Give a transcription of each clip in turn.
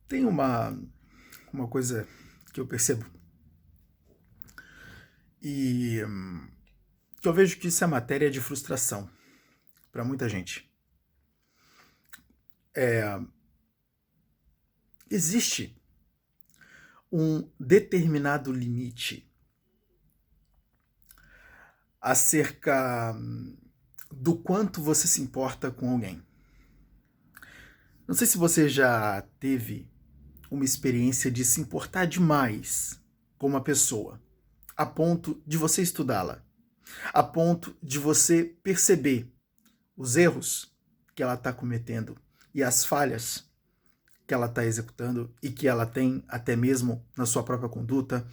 Tem uma coisa que eu percebo e que eu vejo que isso é matéria de frustração para muita gente. Existe um determinado limite acerca do quanto você se importa com alguém. Não sei se você já teve uma experiência de se importar demais com uma pessoa, a ponto de você estudá-la, a ponto de você perceber os erros que ela está cometendo e as falhas que ela está executando e que ela tem até mesmo na sua própria conduta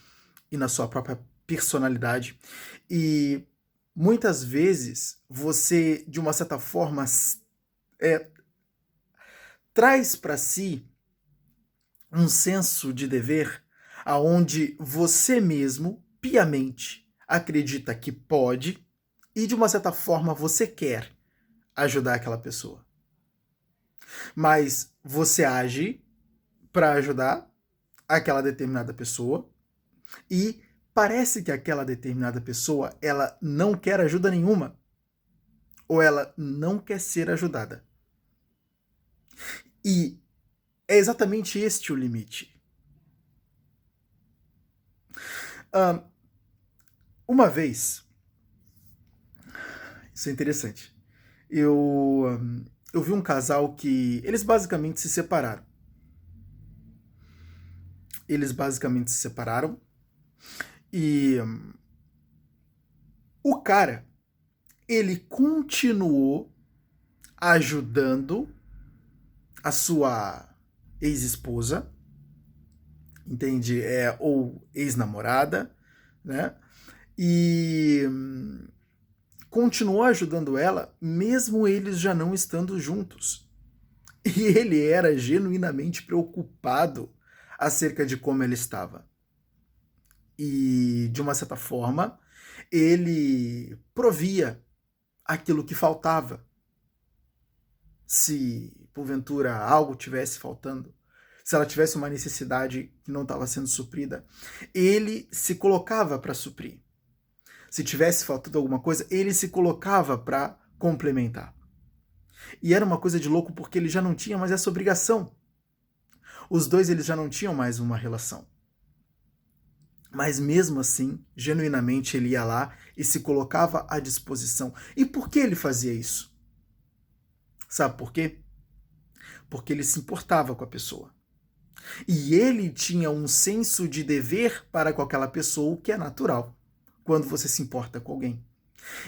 e na sua própria personalidade. E muitas vezes você, de uma certa forma, traz para si um senso de dever aonde você mesmo, piamente, acredita que pode e, de uma certa forma, você quer ajudar aquela pessoa. Mas você age para ajudar aquela determinada pessoa e parece que aquela determinada pessoa ela não quer ajuda nenhuma ou ela não quer ser ajudada. E é exatamente este o limite. Uma vez, isso é interessante, eu vi um casal que eles basicamente se separaram. Eles basicamente se separaram e o cara, ele continuou ajudando a sua ex-esposa, entende? Ou ex-namorada, né? E continuou ajudando ela, mesmo eles já não estando juntos. E ele era genuinamente preocupado acerca de como ela estava. E, de uma certa forma, ele provia aquilo que faltava. Se, porventura, algo tivesse faltando, se ela tivesse uma necessidade que não estava sendo suprida, ele se colocava para suprir. Se tivesse faltando alguma coisa, ele se colocava para complementar. E era uma coisa de louco porque ele já não tinha mais essa obrigação. Os dois eles já não tinham mais uma relação. Mas mesmo assim, genuinamente ele ia lá e se colocava à disposição. E por que ele fazia isso? Sabe por quê? Porque ele se importava com a pessoa. E ele tinha um senso de dever para com aquela pessoa, o que é natural quando você se importa com alguém.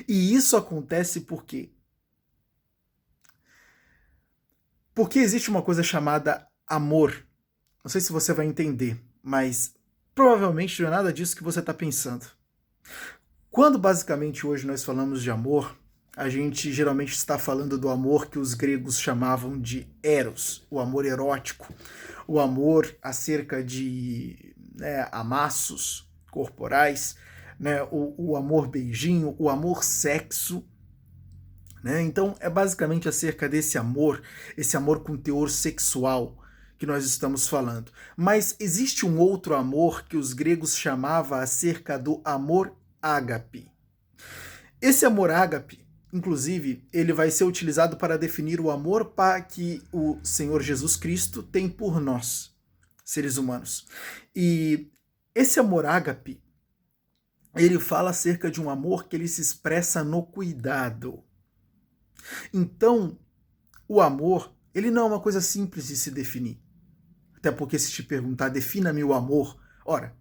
E isso acontece por quê? Porque existe uma coisa chamada amor. Não sei se você vai entender, mas provavelmente não é nada disso que você está pensando. Quando basicamente hoje nós falamos de amor, a gente geralmente está falando do amor que os gregos chamavam de eros, o amor erótico, o amor acerca de amassos corporais, né, o amor beijinho, o amor sexo. Né? Então é basicamente acerca desse amor, esse amor com teor sexual que nós estamos falando. Mas existe um outro amor que os gregos chamavam acerca do amor ágape. Esse amor ágape, inclusive, ele vai ser utilizado para definir o amor que o Senhor Jesus Cristo tem por nós, seres humanos. E esse amor ágape, ele fala acerca de um amor que ele se expressa no cuidado. Então, o amor, ele não é uma coisa simples de se definir. Até porque se te perguntar, defina-me o amor, ora,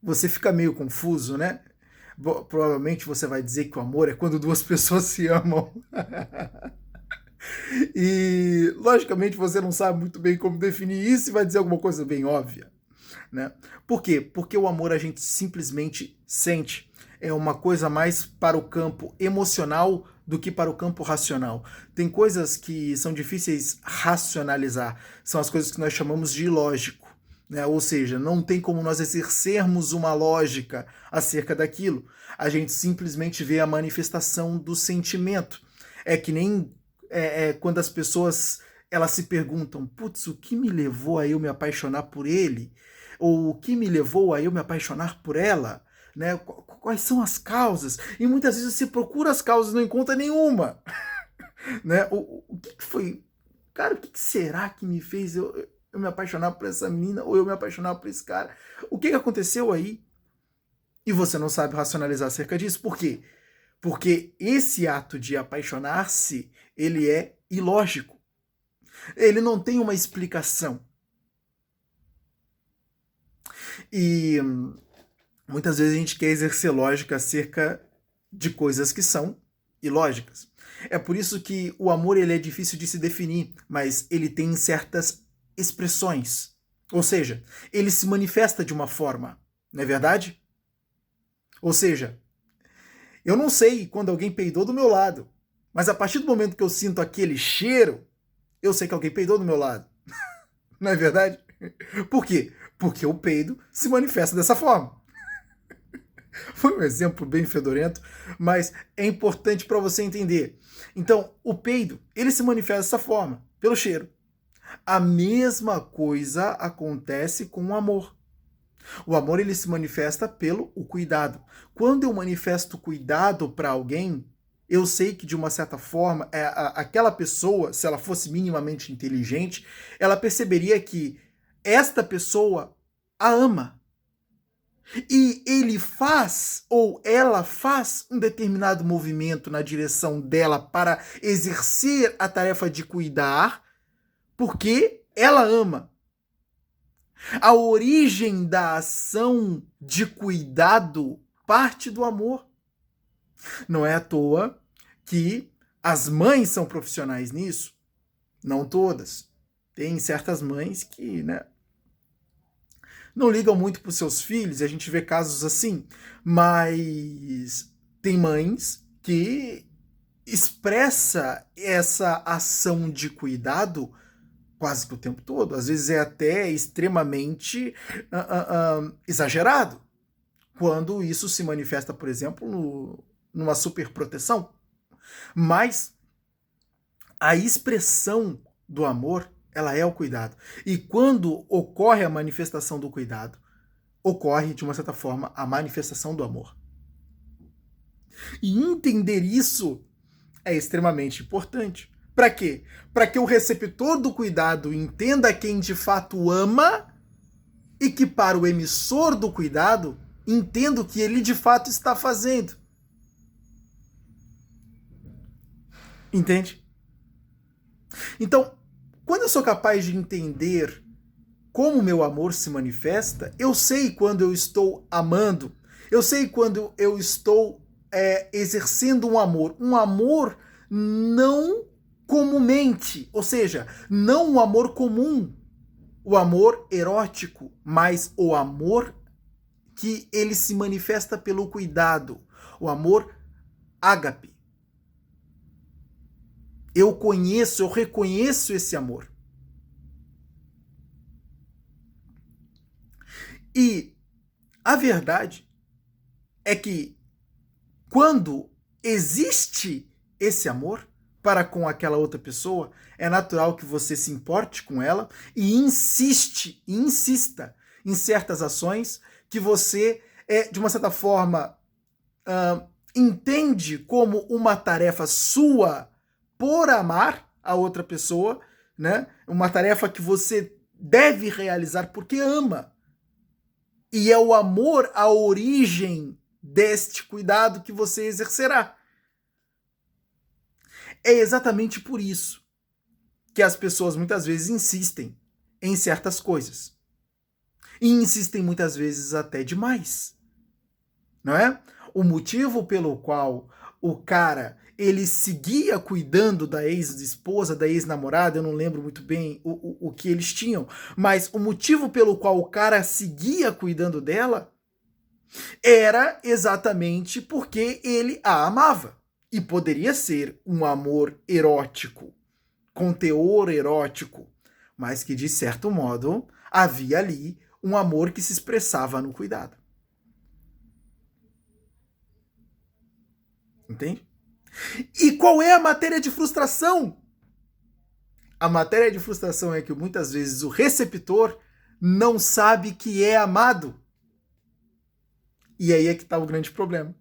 você fica meio confuso, né? Provavelmente você vai dizer que o amor é quando duas pessoas se amam. E, logicamente, você não sabe muito bem como definir isso e vai dizer alguma coisa bem óbvia. Né? Por quê? Porque o amor a gente simplesmente sente. É uma coisa mais para o campo emocional do que para o campo racional. Tem coisas que são difíceis racionalizar. São as coisas que nós chamamos de ilógico. Né? Ou seja, não tem como nós exercermos uma lógica acerca daquilo. A gente simplesmente vê a manifestação do sentimento. É que nem quando as pessoas elas se perguntam, putz, o que me levou a eu me apaixonar por ele? Ou o que me levou a eu me apaixonar por ela? Né? Quais são as causas? E muitas vezes você procura as causas e não encontra nenhuma. Né? O que foi? Cara, o que será que me fez eu me apaixonar por essa menina ou eu me apaixonar por esse cara? O que aconteceu aí? E você não sabe racionalizar acerca disso. Por quê? Porque esse ato de apaixonar-se, ele é ilógico. Ele não tem uma explicação. E muitas vezes a gente quer exercer lógica acerca de coisas que são ilógicas. É por isso que o amor ele é difícil de se definir, mas ele tem certas expressões. Ou seja, ele se manifesta de uma forma, não é verdade? Ou seja, eu não sei quando alguém peidou do meu lado, mas a partir do momento que eu sinto aquele cheiro, eu sei que alguém peidou do meu lado. Não é verdade? Por quê? Porque o peido se manifesta dessa forma. Foi um exemplo bem fedorento, mas é importante para você entender. Então, o peido, ele se manifesta dessa forma, pelo cheiro. A mesma coisa acontece com o amor. O amor ele se manifesta pelo o cuidado. Quando eu manifesto cuidado para alguém, eu sei que de uma certa forma, aquela pessoa, se ela fosse minimamente inteligente, ela perceberia que esta pessoa a ama. E ele faz, ou ela faz, um determinado movimento na direção dela para exercer a tarefa de cuidar, porque ela ama. A origem da ação de cuidado parte do amor. Não é à toa que as mães são profissionais nisso. Não todas. Tem certas mães que, né, não ligam muito para os seus filhos, e a gente vê casos assim, mas tem mães que expressa essa ação de cuidado quase que o tempo todo, às vezes é até extremamente exagerado, quando isso se manifesta, por exemplo, numa superproteção. Mas a expressão do amor, ela é o cuidado. E quando ocorre a manifestação do cuidado, ocorre, de uma certa forma, a manifestação do amor. E entender isso é extremamente importante. Para quê? Para que o receptor do cuidado entenda quem de fato ama e que para o emissor do cuidado entenda o que ele de fato está fazendo. Entende? Então, quando eu sou capaz de entender como o meu amor se manifesta, eu sei quando eu estou amando, eu sei quando eu estou exercendo um amor não comumente, ou seja, não um amor comum, o amor erótico, mas o amor que ele se manifesta pelo cuidado, o amor ágape. Eu reconheço esse amor. E a verdade é que quando existe esse amor para com aquela outra pessoa, é natural que você se importe com ela e insista em certas ações que você, de uma certa forma, entende como uma tarefa sua por amar a outra pessoa, né? Uma tarefa que você deve realizar porque ama. E é o amor a origem deste cuidado que você exercerá. É exatamente por isso que as pessoas muitas vezes insistem em certas coisas. E insistem muitas vezes até demais. Não é? O motivo pelo qual o cara ele seguia cuidando da ex-esposa, da ex-namorada, eu não lembro muito bem o que eles tinham, mas o motivo pelo qual o cara seguia cuidando dela era exatamente porque ele a amava. E poderia ser um amor erótico, com teor erótico, mas que de certo modo havia ali um amor que se expressava no cuidado. Entende? E qual é a matéria de frustração? A matéria de frustração é que muitas vezes o receptor não sabe que é amado. E aí é que está o grande problema.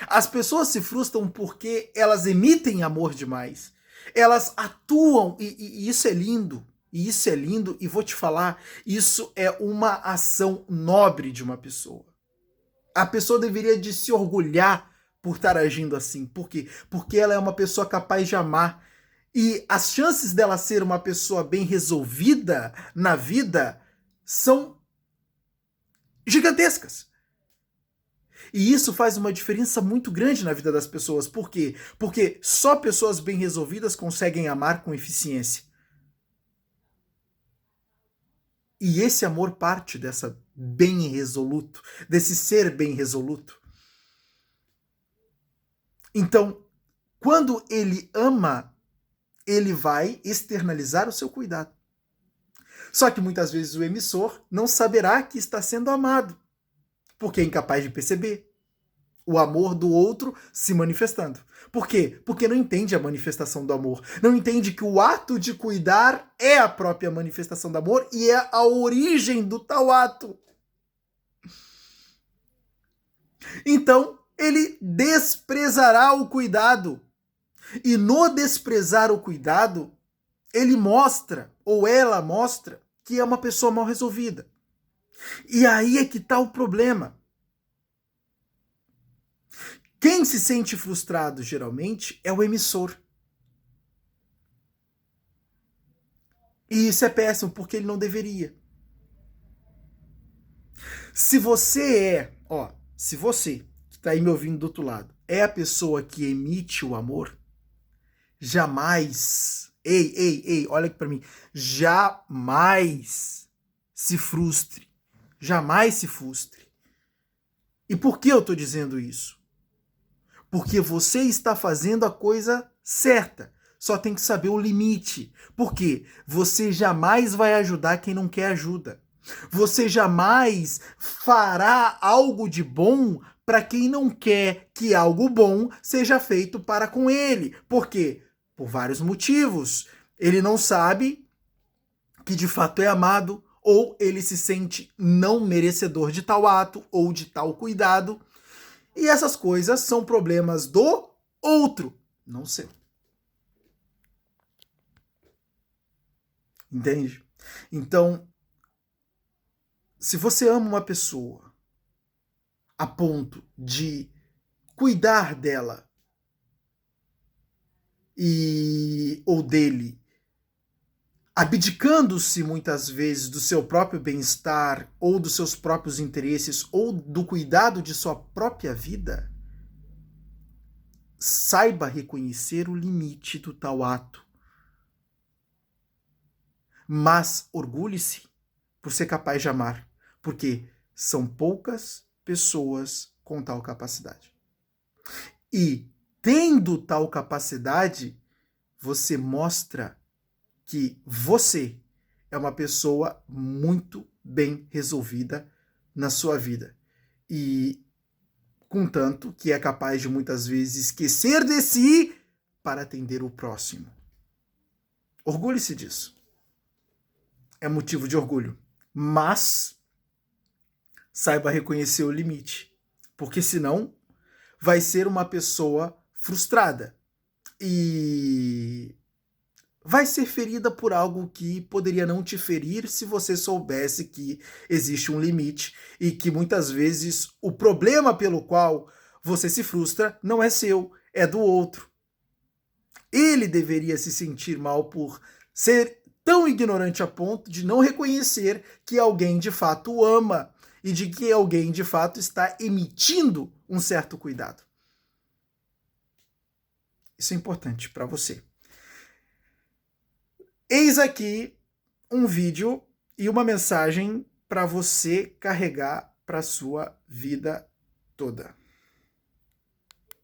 As pessoas se frustram porque elas emitem amor demais. Elas atuam, e isso é lindo. E isso é lindo, e vou te falar, isso é uma ação nobre de uma pessoa. A pessoa deveria de se orgulhar por estar agindo assim. Por quê? Porque ela é uma pessoa capaz de amar. E as chances dela ser uma pessoa bem resolvida na vida são gigantescas. E isso faz uma diferença muito grande na vida das pessoas. Por quê? Porque só pessoas bem resolvidas conseguem amar com eficiência. E esse amor parte dessa bem resoluto, desse ser bem resoluto. Então, quando ele ama, ele vai externalizar o seu cuidado. Só que muitas vezes o emissor não saberá que está sendo amado, porque é incapaz de perceber o amor do outro se manifestando. Por quê? Porque não entende a manifestação do amor. Não entende que o ato de cuidar é a própria manifestação do amor e é a origem do tal ato. Então, ele desprezará o cuidado. E no desprezar o cuidado, ele mostra, ou ela mostra, que é uma pessoa mal resolvida. E aí é que está o problema. Quem se sente frustrado, geralmente, é o emissor. E isso é péssimo, porque ele não deveria. Se você que está aí me ouvindo do outro lado, é a pessoa que emite o amor, jamais, olha aqui para mim, jamais se frustre. Jamais se frustre. E por que eu estou dizendo isso? Porque você está fazendo a coisa certa. Só tem que saber o limite. Por quê? Você jamais vai ajudar quem não quer ajuda. Você jamais fará algo de bom para quem não quer que algo bom seja feito para com ele. Por quê? Por vários motivos. Ele não sabe que de fato é amado, ou ele se sente não merecedor de tal ato ou de tal cuidado. E essas coisas são problemas do outro, não seu. Entende? Então, se você ama uma pessoa a ponto de cuidar dela ou dele, abdicando-se muitas vezes do seu próprio bem-estar, ou dos seus próprios interesses, ou do cuidado de sua própria vida, saiba reconhecer o limite do tal ato. Mas orgulhe-se por ser capaz de amar, porque são poucas pessoas com tal capacidade. E, tendo tal capacidade, você mostra que você é uma pessoa muito bem resolvida na sua vida. E, contanto, que é capaz de muitas vezes esquecer de si para atender o próximo. Orgulhe-se disso. É motivo de orgulho. Mas saiba reconhecer o limite. Porque senão vai ser uma pessoa frustrada. E vai ser ferida por algo que poderia não te ferir se você soubesse que existe um limite e que muitas vezes o problema pelo qual você se frustra não é seu, é do outro. Ele deveria se sentir mal por ser tão ignorante a ponto de não reconhecer que alguém de fato o ama e de que alguém de fato está emitindo um certo cuidado. Isso é importante para você. Eis aqui um vídeo e uma mensagem para você carregar para a sua vida toda.